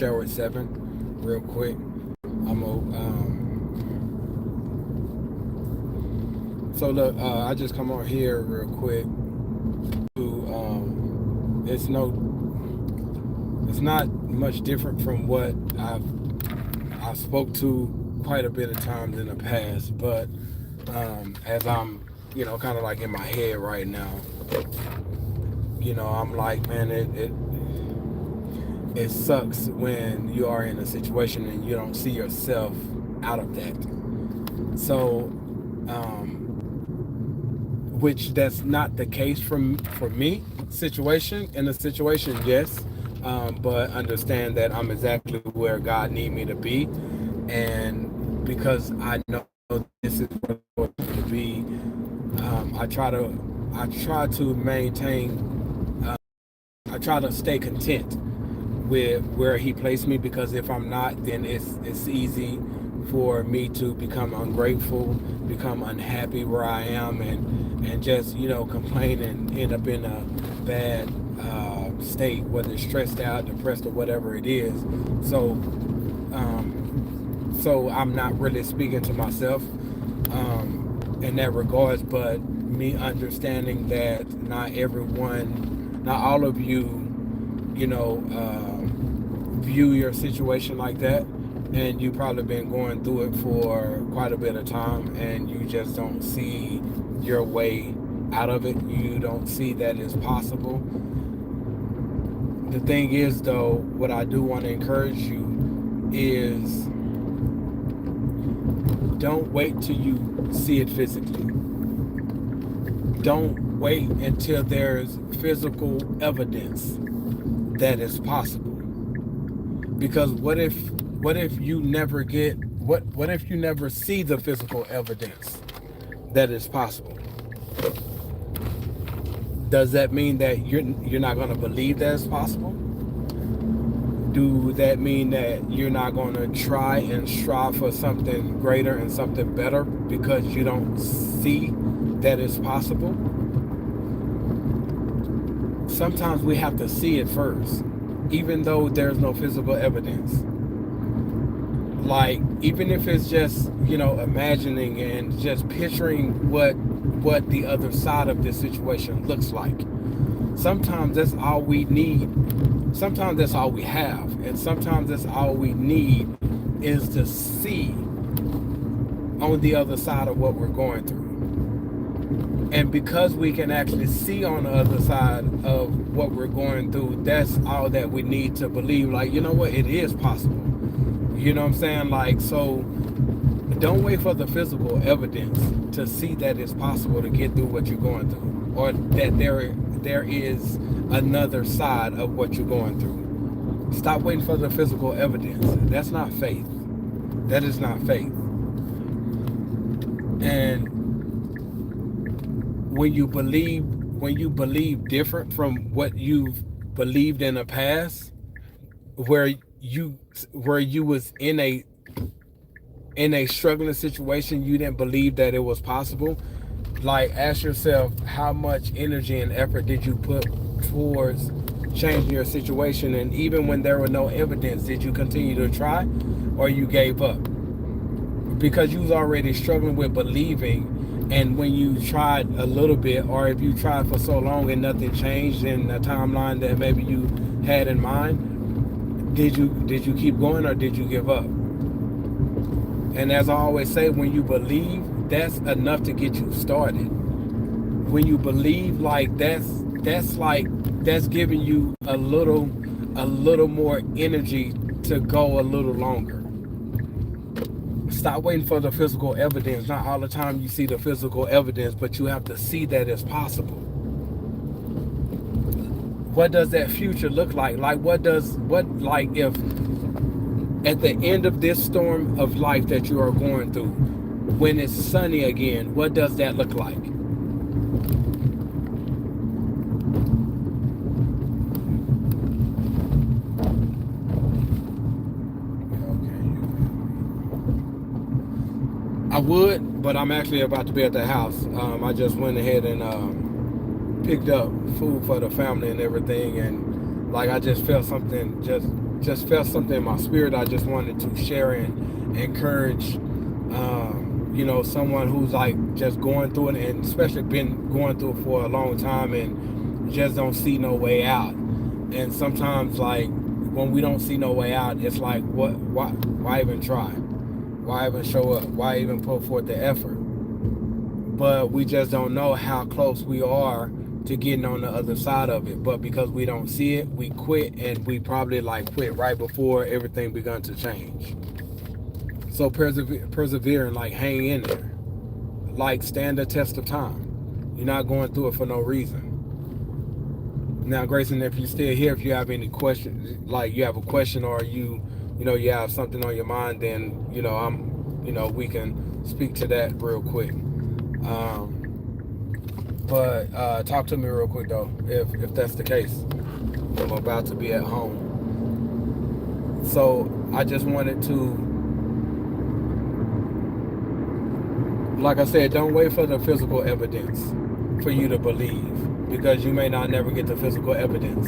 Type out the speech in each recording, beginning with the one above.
share with Seven real quick. I'm so look, I just come on here real quick to it's not much different from what I spoke to quite a bit of times in the past, but as I'm kind of like in my head right now, I'm like, man, it sucks when you are in a situation and you don't see yourself out of that. So, which that's not the case for me. Situation in a situation, yes, but understand that I'm exactly where God need me to be, and because I know this is what I'm going to be, I try to maintain. I try to stay content with where He placed me, because if I'm not, then it's easy for me to become ungrateful, become unhappy where I am, and just complain and end up in a bad state, whether it's stressed out, depressed, or whatever it is. So so I'm not really speaking to myself in that regards, but me understanding that not everyone, not all of you, view your situation like that, and you probably been going through it for quite a bit of time, and you just don't see your way out of it. You don't see that it's possible. The thing is, though, what I do want to encourage you is don't wait till you see it physically. Don't wait until there's physical evidence that it's possible. Because what if you never get what if you never see the physical evidence that it's possible? Does that mean that you're not going to believe that it's possible? Do that mean that you're not going to try and strive for something greater and something better because you don't see that it's possible? Sometimes we have to see it first, even though there's no physical evidence. Like, even if it's just, imagining and just picturing what the other side of this situation looks like. Sometimes that's all we need. Sometimes that's all we have. And sometimes that's all we need is to see on the other side of what we're going through. And because we can actually see on the other side of what we're going through, that's all that we need to believe. Like, you know what? It is possible. You know what I'm saying? Like, so don't wait for the physical evidence to see that it's possible to get through what you're going through, or that there is another side of what you're going through. Stop waiting for the physical evidence. That's not faith. That is not faith. And when you believe different from what you've believed in the past, where you was in a struggling situation, you didn't believe that it was possible. Like, ask yourself, how much energy and effort did you put towards changing your situation? And even when there was no evidence, did you continue to try, or you gave up? Because you was already struggling with believing, and when you tried a little bit, or if you tried for so long and nothing changed in the timeline that maybe you had in mind, did you keep going, or did you give up? And as I always say, when you believe, that's enough to get you started. When you believe, like, that's giving you a little more energy to go a little longer. Stop waiting for the physical evidence. Not all the time you see the physical evidence, but you have to see that it's possible. What does that future look like? Like, if at the end of this storm of life that you are going through, when it's sunny again, what does that look like? I would, but I'm actually about to be at the house. I just went ahead and picked up food for the family and everything, and like, I just felt something just just felt something in my spirit. I just wanted to share and encourage, someone who's like just going through it, and especially been going through it for a long time and just don't see no way out. And sometimes, like, when we don't see no way out, it's like, why even try? Why even show up? Why even put forth the effort? But we just don't know how close we are to getting on the other side of it. But because we don't see it, we quit, and we probably like quit right before everything begun to change. So persevere and like hang in there, like stand the test of time. You're not going through it for no reason. Now, Grayson, if you're still here, if you have any questions, like you have a question, or you have something on your mind, then we can speak to that real quick. But talk to me real quick though, if that's the case. I'm about to be at home, so I just wanted to, like I said, don't wait for the physical evidence for you to believe, because you may not never get the physical evidence.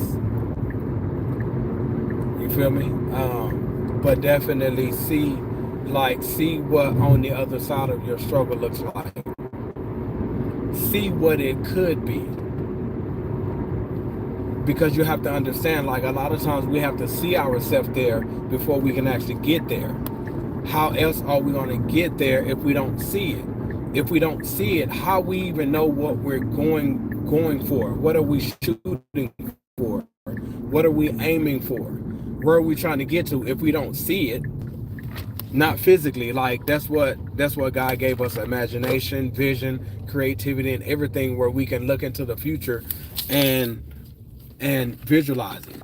You feel me? But definitely see what on the other side of your struggle looks like. See what it could be, because you have to understand, like, a lot of times we have to see ourselves there before we can actually get there. How else are we going to get there if we don't see it? If we don't see it, how we even know what we're going for? What are we shooting for? What are we aiming for? Where are we trying to get to if we don't see it? Not physically. Like, that's what God gave us: imagination, vision, creativity, and everything, where we can look into the future and visualize it.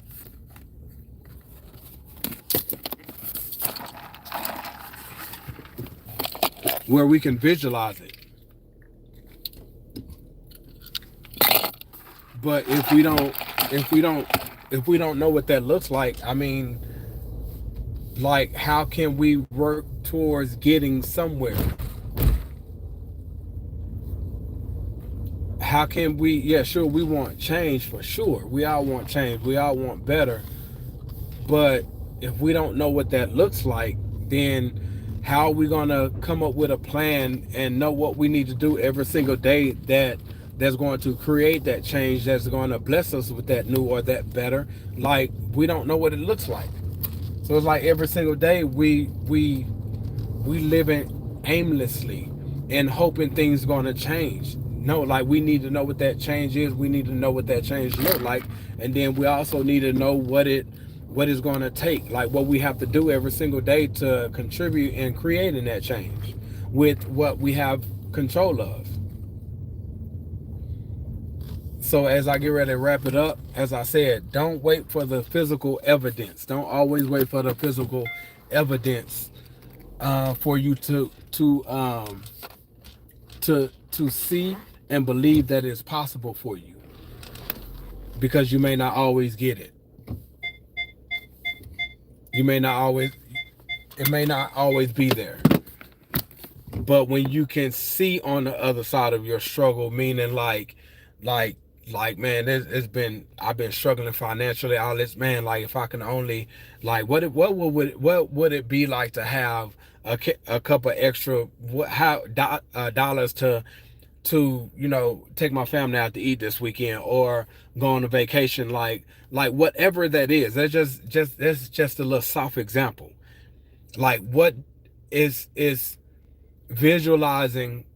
Where we can visualize it. But if we don't know what that looks like, I mean, like, how can we work towards getting somewhere? How can we? Yeah, sure, we want change, for sure. We all want change. We all want better. But if we don't know what that looks like, then how are we going to come up with a plan and know what we need to do every single day that's going to create that change, that's going to bless us with that new or that better? Like, we don't know what it looks like. So it's like every single day we living aimlessly and hoping things going to change. No, like, we need to know what that change is. We need to know what that change look like, and then we also need to know what it's going to take, like what we have to do every single day to contribute in creating that change with what we have control of. So as I get ready to wrap it up, as I said, don't wait for the physical evidence. Don't always wait for the physical evidence for you to see and believe that it's possible for you, because you may not always get it. You may not always, it may not always be there. But when you can see on the other side of your struggle, meaning like man, I've been struggling financially all this, man. Like, if I can only, like, what would it be like to have a couple extra dollars to take my family out to eat this weekend, or go on a vacation, like whatever that is. That's just a little soft example. Like, what is visualizing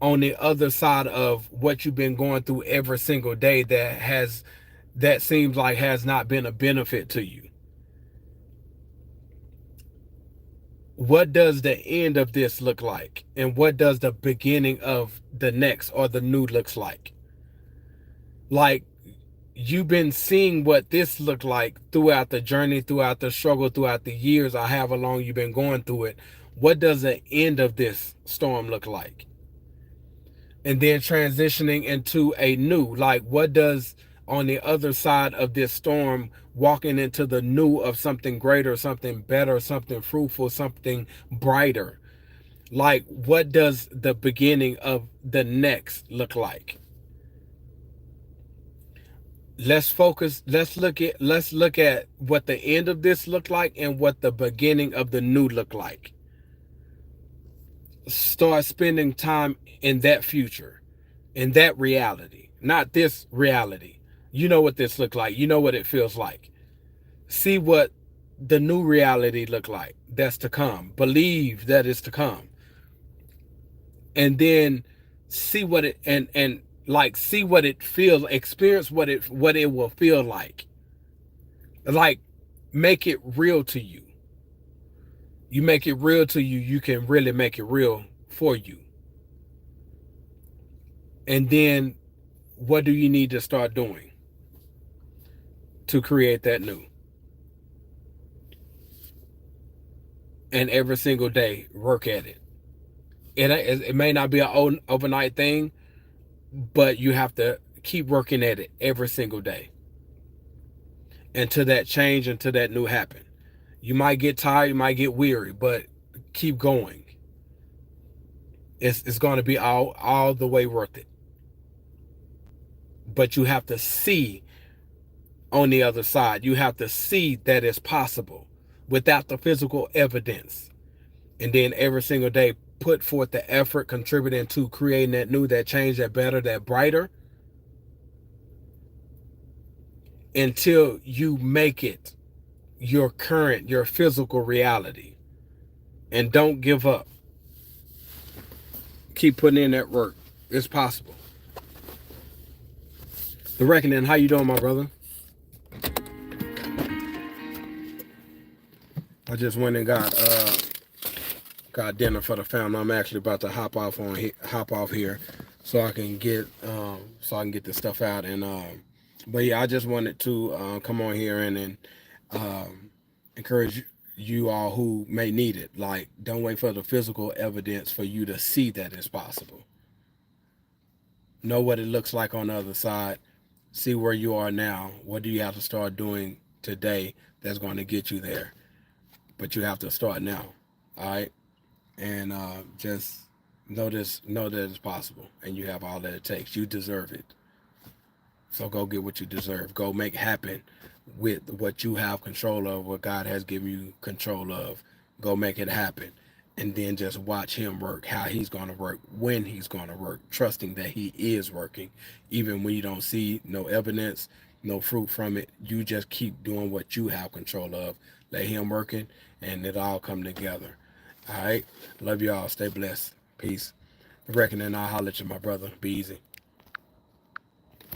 on the other side of what you've been going through every single day, that seems like has not been a benefit to you? What does the end of this look like, and what does the beginning of the next or the new looks like? Like, you've been seeing what this looked like throughout the journey, throughout the struggle, throughout the years, or however long you've been going through it. What does the end of this storm look like? And then transitioning into a new, like, what does on the other side of this storm, walking into the new of something greater, something better, something fruitful, something brighter, like, what does the beginning of the next look like? Let's look at what the end of this looked like and what the beginning of the new looked like. Start spending time in that future, in that reality, not this reality. You know what this looked like. You know what it feels like. See what the new reality look like that's to come. Believe that it's to come. And then see what it and like see what it feels, experience what it will feel like make it real to you. You make it real to you, you can really make it real for you. And then what do you need to start doing to create that new? And every single day work at it. It may not be an overnight thing, but you have to keep working at it every single day until that change, until that new happen. You might get tired, you might get weary, but keep going. It's going to be all the way worth it. But you have to see on the other side. You have to see that it's possible without the physical evidence. And then every single day put forth the effort contributing to creating that new, that change, that better, that brighter, until you make it your current, your physical reality. And don't give up. Keep putting in that work. It's possible. The Reckoning, how you doing, my brother? I just went and got dinner for the family. I'm actually about to hop off here, so I can get this stuff out. And but yeah, I just wanted to come on here and encourage you all who may need it. Like, don't wait for the physical evidence for you to see that it's possible. Know what it looks like on the other side. See where you are now. What do you have to start doing today that's going to get you there? But you have to start now. All right. And just know that it's possible, and you have all that it takes. You deserve it. So go get what you deserve. Go make happen with what you have control of, what God has given you control of. Go make it happen. And then just watch him work, how he's going to work, when he's going to work, trusting that he is working. Even when you don't see no evidence, no fruit from it, you just keep doing what you have control of. Let him working, and it all come together. All right. Love y'all. Stay blessed. Peace. The Reckoning. I'll holler at you, my brother. Be easy.